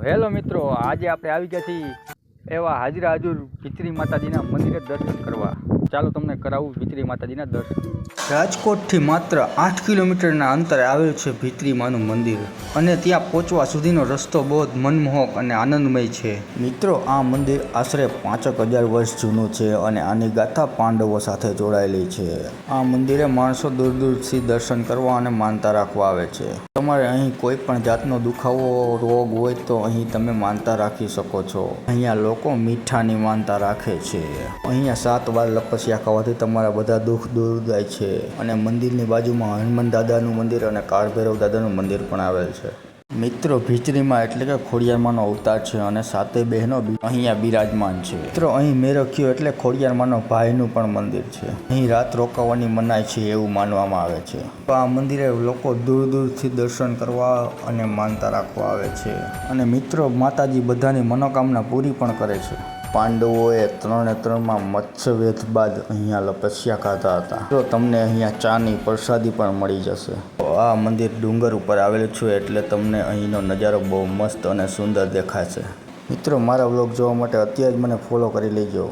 Hello મિત્રો, આજે આપણે આવી ગયા છીએ એવા હાજરા હજુર ભીતરી માતાજીના મંદિરે દર્શન કરવા. ચાલો તમને કરાવું ભીતરી માતાજીના દર્શન. રાજકોટથી માત્ર 8 કિલોમીટરના અંતરે આવેલું છે ભીતરી માનું મંદિર, અને ત્યાં પહોંચવા સુધીનો રસ્તો બહુ જ મનમોહક અને આનંદમય છે. મિત્રો, આ મંદિર આશરે 5000 વર્ષ જૂનું છે અને આની ગાથા પાંડવો સાથે જોડાયેલી છે. આ મંદિરે માણસો દૂર દૂરથી દર્શન કરવા અને માનતા રાખવા આવે છે. તમારે અહીં કોઈ પણ જાતનો દુખાવો રોગ હોય તો અહીં તમે માનતા રાખી શકો છો. અહીંયા લોકો મીઠાની માનતા રાખે છે. અહીંયા 7 વાર તપસ્યા કરવાથી તમારા બધા દુઃખ દૂર જાય છે. અને મંદિરની બાજુમાં હનુમાન દાદાનું મંદિર અને કાળભૈરવ દાદાનું મંદિર પણ આવેલ છે. મિત્રો, ભીતરીમાં એટલે કે ખોડિયારમાંનો અવતાર છે અને 7 બહેનો અહીંયા બિરાજમાન છે. મિત્રો, અહીં મેરખ્યો એટલે ખોડિયારમાંનો ભાઈનું પણ મંદિર છે. અહીં રાત રોકાવાની મનાઈ છે એવું માનવામાં આવે છે. આ મંદિરે લોકો દૂર દૂરથી દર્શન કરવા અને માનતા રાખવા આવે છે. અને મિત્રો, માતાજી બધાની મનોકામના પૂરી પણ કરે છે. પાંડવોએ 3 મત્સ્યવેધ બાદ અહીંયા તપસ્યા કરતા હતા. તો તમને અહીંયા ચાની પ્રસાદી પણ મળી જશે. આ મંદિર ડુંગર ઉપર આવેલું છે એટલે તમને અહીંનો નજારો બહુ મસ્ત અને સુંદર દેખાશે. મિત્રો, મારા વ્લોગ જોવા માટે અત્યારે જ મને ફોલો કરી લેજો.